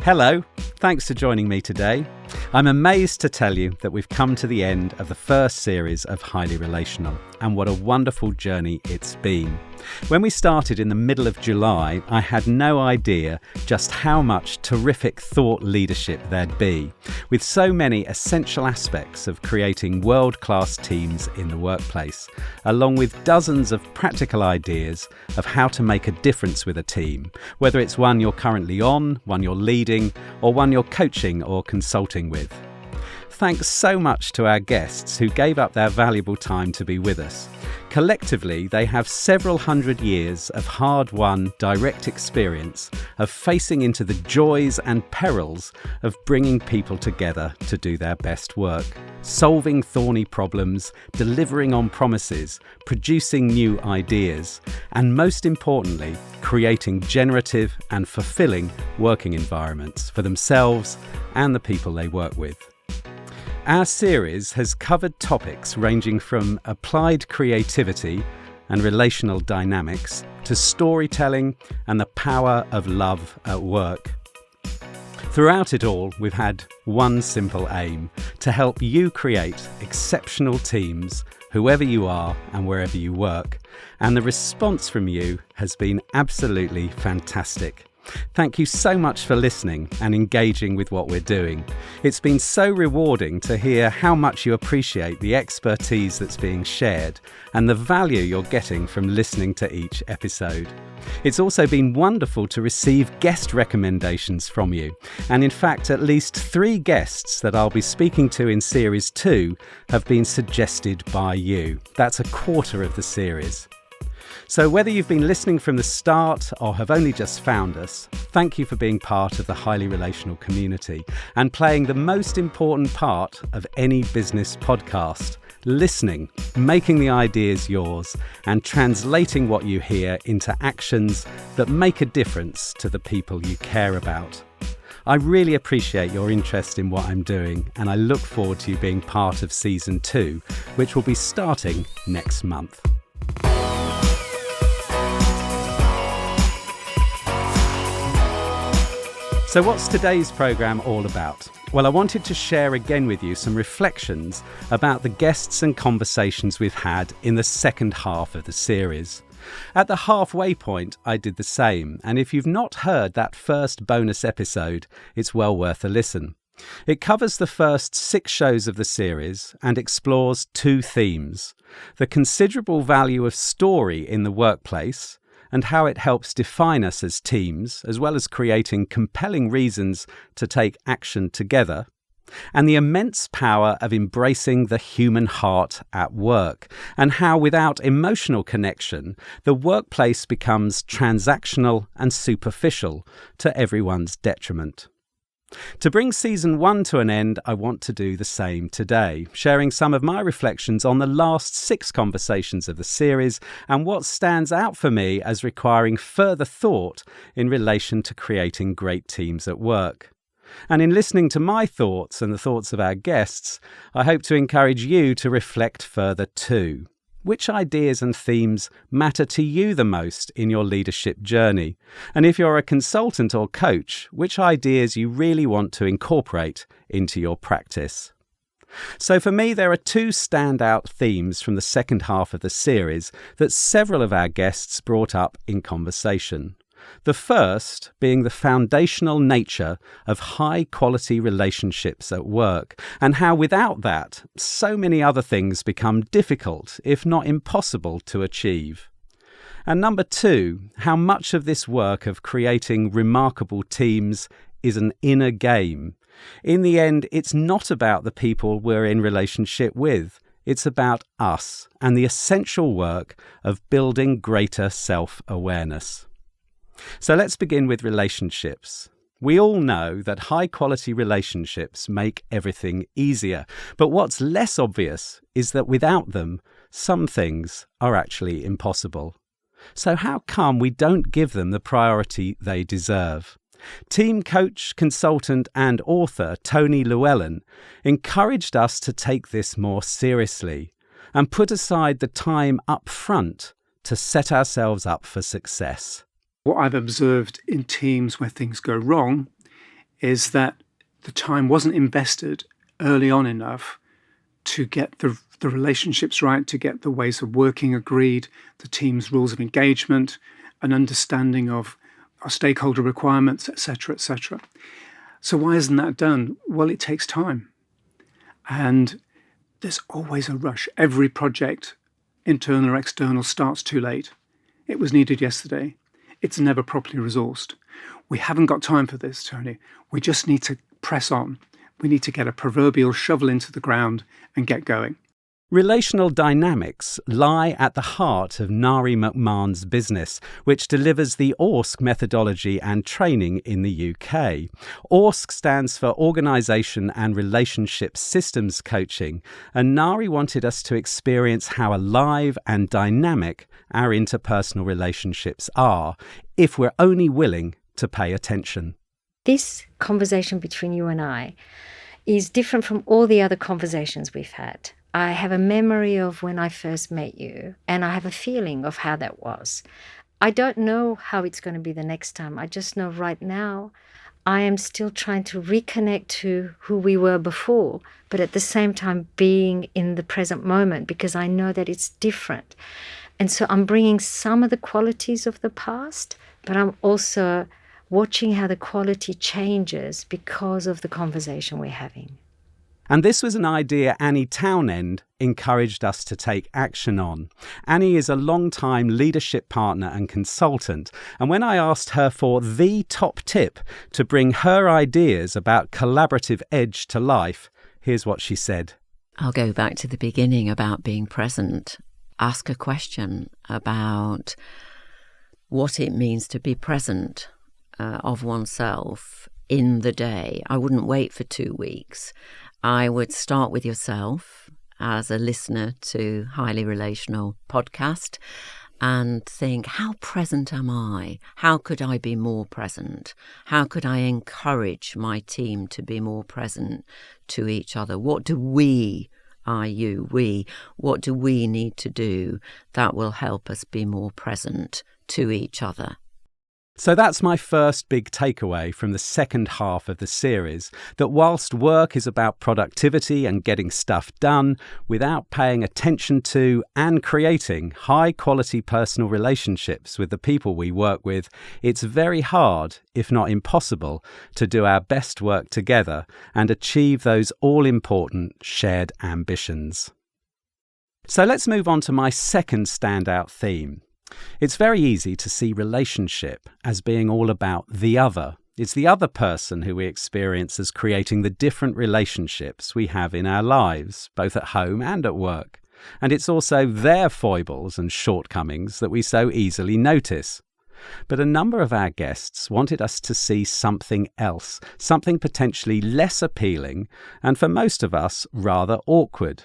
Hello, thanks for joining me today. I'm amazed to tell you that we've come to the end of the first series of Highly Relational, and what a wonderful journey it's been. When we started in the middle of July, I had no idea just how much terrific thought leadership there'd be, with so many essential aspects of creating world-class teams in the workplace, along with dozens of practical ideas of how to make a difference with a team, whether it's one you're currently on, one you're leading, or one you're coaching or consulting with. Thanks so much to our guests who gave up their valuable time to be with us. Collectively, they have several hundred years of hard-won direct experience of facing into the joys and perils of bringing people together to do their best work, solving thorny problems, delivering on promises, producing new ideas, and most importantly, creating generative and fulfilling working environments for themselves and the people they work with. Our series has covered topics ranging from applied creativity and relational dynamics to storytelling and the power of love at work. Throughout it all, we've had one simple aim: to help you create exceptional teams, whoever you are and wherever you work. And the response from you has been absolutely fantastic. Thank you so much for listening and engaging with what we're doing. It's been so rewarding to hear how much you appreciate the expertise that's being shared and the value you're getting from listening to each episode. It's also been wonderful to receive guest recommendations from you. And in fact, at least 3 guests that I'll be speaking to in Series 2 have been suggested by you. That's a quarter of the series. So whether you've been listening from the start or have only just found us, thank you for being part of the Highly Relational community and playing the most important part of any business podcast: listening, making the ideas yours, and translating what you hear into actions that make a difference to the people you care about. I really appreciate your interest in what I'm doing, and I look forward to you being part of Season 2, which will be starting next month. So what's today's programme all about? Well, I wanted to share again with you some reflections about the guests and conversations we've had in the second half of the series. At the halfway point, I did the same, and if you've not heard that first bonus episode, it's well worth a listen. It covers the first 6 shows of the series and explores 2 themes: the considerable value of story in the workplace, and how it helps define us as teams, as well as creating compelling reasons to take action together, and the immense power of embracing the human heart at work, and how without emotional connection, the workplace becomes transactional and superficial to everyone's detriment. To bring Season 1 to an end, I want to do the same today, sharing some of my reflections on the last 6 conversations of the series and what stands out for me as requiring further thought in relation to creating great teams at work. And in listening to my thoughts and the thoughts of our guests, I hope to encourage you to reflect further too. Which ideas and themes matter to you the most in your leadership journey? And if you're a consultant or coach, which ideas you really want to incorporate into your practice? So for me, there are 2 standout themes from the second half of the series that several of our guests brought up in conversation. The first being the foundational nature of high-quality relationships at work, and how without that, so many other things become difficult, if not impossible, to achieve. And number 2, how much of this work of creating remarkable teams is an inner game. In the end, it's not about the people we're in relationship with. It's about us and the essential work of building greater self-awareness. So let's begin with relationships. We all know that high-quality relationships make everything easier, but what's less obvious is that without them, some things are actually impossible. So how come we don't give them the priority they deserve? Team coach, consultant and author Tony Llewellyn encouraged us to take this more seriously and put aside the time up front to set ourselves up for success. What I've observed in teams where things go wrong is that the time wasn't invested early on enough to get the relationships right, to get the ways of working agreed, the team's rules of engagement, an understanding of our stakeholder requirements, etc., etc. So why isn't that done? Well, it takes time. And there's always a rush. Every project, internal or external, starts too late. It was needed yesterday. It's never properly resourced. We haven't got time for this, Tony. We just need to press on. We need to get a proverbial shovel into the ground and get going. Relational dynamics lie at the heart of Nari McMahon's business, which delivers the ORSC methodology and training in the UK. ORSC stands for Organisation and Relationship Systems Coaching, and Nari wanted us to experience how alive and dynamic our interpersonal relationships are, if we're only willing to pay attention. This conversation between you and I is different from all the other conversations we've had. I have a memory of when I first met you, and I have a feeling of how that was. I don't know how it's going to be the next time. I just know right now I am still trying to reconnect to who we were before, but at the same time being in the present moment, because I know that it's different. And so I'm bringing some of the qualities of the past, but I'm also watching how the quality changes because of the conversation we're having. And this was an idea Annie Townend encouraged us to take action on. Annie is a long-time leadership partner and consultant, and when I asked her for the top tip to bring her ideas about collaborative edge to life, here's what she said. I'll go back to the beginning about being present. Ask a question about what it means to be present of oneself in the day. I wouldn't wait for 2 weeks. I would start with yourself as a listener to Highly Relational podcast and think, how present am I? How could I be more present? How could I encourage my team to be more present to each other? What do we what do we need to do that will help us be more present to each other? So that's my first big takeaway from the second half of the series, that whilst work is about productivity and getting stuff done, without paying attention to and creating high-quality personal relationships with the people we work with, it's very hard, if not impossible, to do our best work together and achieve those all-important shared ambitions. So let's move on to my second standout theme. It's very easy to see relationship as being all about the other. It's the other person who we experience as creating the different relationships we have in our lives, both at home and at work. And it's also their foibles and shortcomings that we so easily notice. But a number of our guests wanted us to see something else, something potentially less appealing, and for most of us, rather awkward.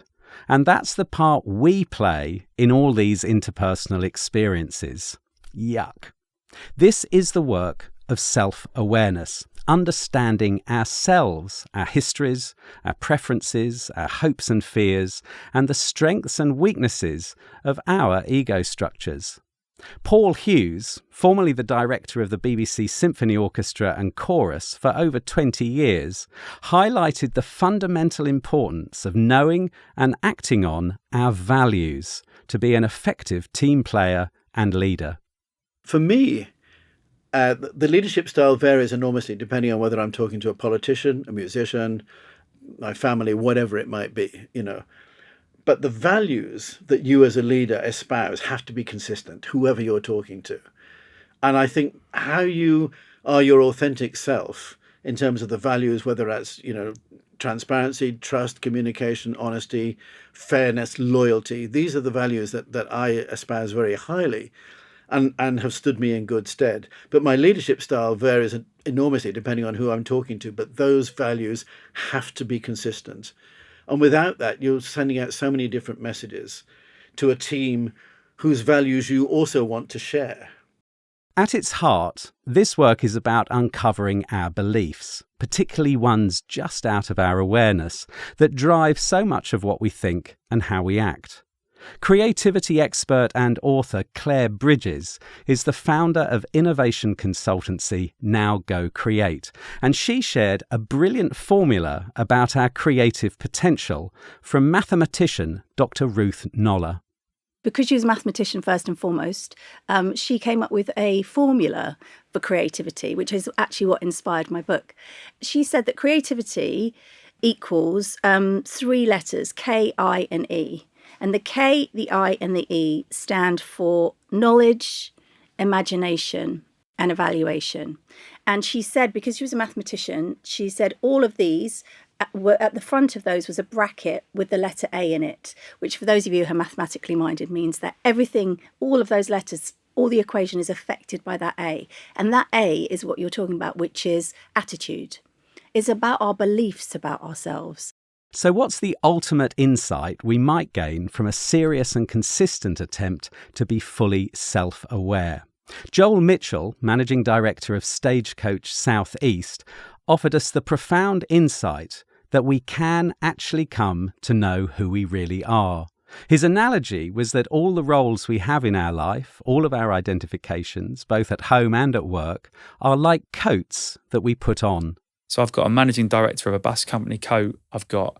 And that's the part we play in all these interpersonal experiences. Yuck. This is the work of self-awareness, understanding ourselves, our histories, our preferences, our hopes and fears, and the strengths and weaknesses of our ego structures. Paul Hughes, formerly the director of the BBC Symphony Orchestra and Chorus for over 20 years, highlighted the fundamental importance of knowing and acting on our values to be an effective team player and leader. For me, the leadership style varies enormously depending on whether I'm talking to a politician, a musician, my family, whatever it might be, But the values that you as a leader espouse have to be consistent, whoever you're talking to. And I think how you are your authentic self in terms of the values, whether that's, transparency, trust, communication, honesty, fairness, loyalty, these are the values that I espouse very highly and have stood me in good stead. But my leadership style varies enormously depending on who I'm talking to, but those values have to be consistent. And without that, you're sending out so many different messages to a team whose values you also want to share. At its heart, this work is about uncovering our beliefs, particularly ones just out of our awareness, that drive so much of what we think and how we act. Creativity expert and author Claire Bridges is the founder of innovation consultancy Now Go Create, and she shared a brilliant formula about our creative potential from mathematician Dr. Ruth Noller. Because she was a mathematician first and foremost, she came up with a formula for creativity, which is actually what inspired my book. She said that creativity equals 3 letters, K, I, and E. And the K, the I, and the E stand for knowledge, imagination, and evaluation. And she said, because she was a mathematician, she said all of these were at the front of those was a bracket with the letter A in it, which for those of you who are mathematically minded means that everything, all of those letters, all the equation is affected by that A. And that A is what you're talking about, which is attitude. It's about our beliefs about ourselves. So what's the ultimate insight we might gain from a serious and consistent attempt to be fully self-aware? Joel Mitchell, Managing Director of Stagecoach South East, offered us the profound insight that we can actually come to know who we really are. His analogy was that all the roles we have in our life, all of our identifications, both at home and at work, are like coats that we put on. So I've got a managing director of a bus company coat, I've got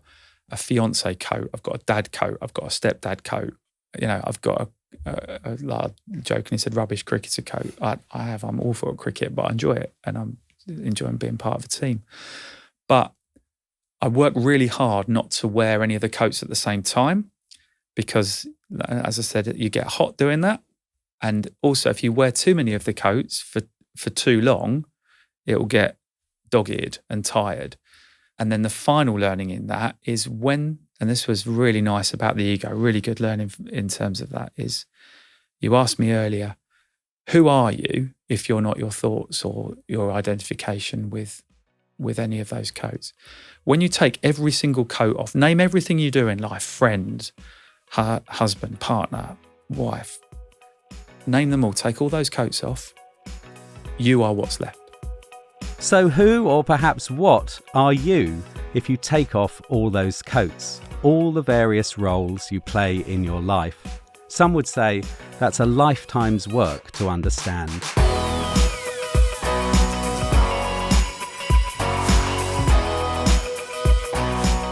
a fiance coat, I've got a dad coat, I've got a stepdad coat, I've got a jokingly said rubbish cricketer coat. I'm awful at cricket, but I enjoy it and I'm enjoying being part of a team. But I work really hard not to wear any of the coats at the same time because, as I said, you get hot doing that. And also, if you wear too many of the coats for too long, it will get dog-eared and tired. And then the final learning in that is when, and this was really nice about the ego, really good learning in terms of that, is you asked me earlier, who are you if you're not your thoughts or your identification with any of those coats? When you take every single coat off, name everything you do in life, friend, husband, partner, wife, name them all, take all those coats off, you are what's left. So who, or perhaps what, are you if you take off all those coats, all the various roles you play in your life? Some would say that's a lifetime's work to understand.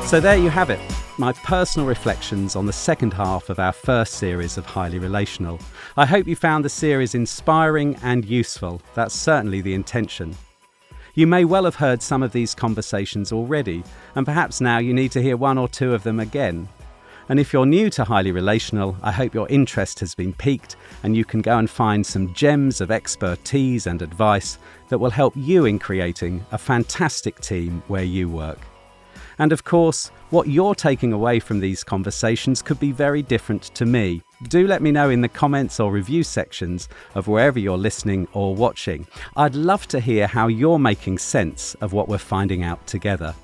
So there you have it, my personal reflections on the second half of our first series of Highly Relational. I hope you found the series inspiring and useful. That's certainly the intention. You may well have heard some of these conversations already, and perhaps now you need to hear 1 or 2 of them again. And if you're new to Highly Relational, I hope your interest has been piqued and you can go and find some gems of expertise and advice that will help you in creating a fantastic team where you work. And of course, what you're taking away from these conversations could be very different to me. Do let me know in the comments or review sections of wherever you're listening or watching. I'd love to hear how you're making sense of what we're finding out together.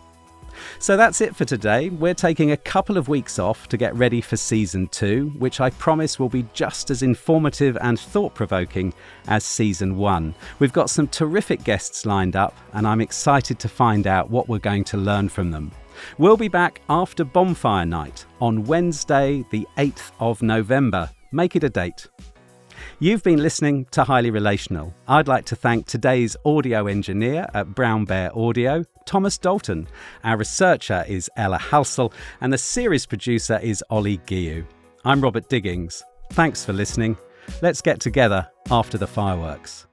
So that's it for today. We're taking a couple of weeks off to get ready for season 2, which I promise will be just as informative and thought-provoking as season 1. We've got some terrific guests lined up, and I'm excited to find out what we're going to learn from them. We'll be back after Bonfire Night on Wednesday, the 8th of November. Make it a date. You've been listening to Highly Relational. I'd like to thank today's audio engineer at Brown Bear Audio, Thomas Dalton. Our researcher is Ella Halsell, and the series producer is Ollie Guiu. I'm Robert Diggings. Thanks for listening. Let's get together after the fireworks.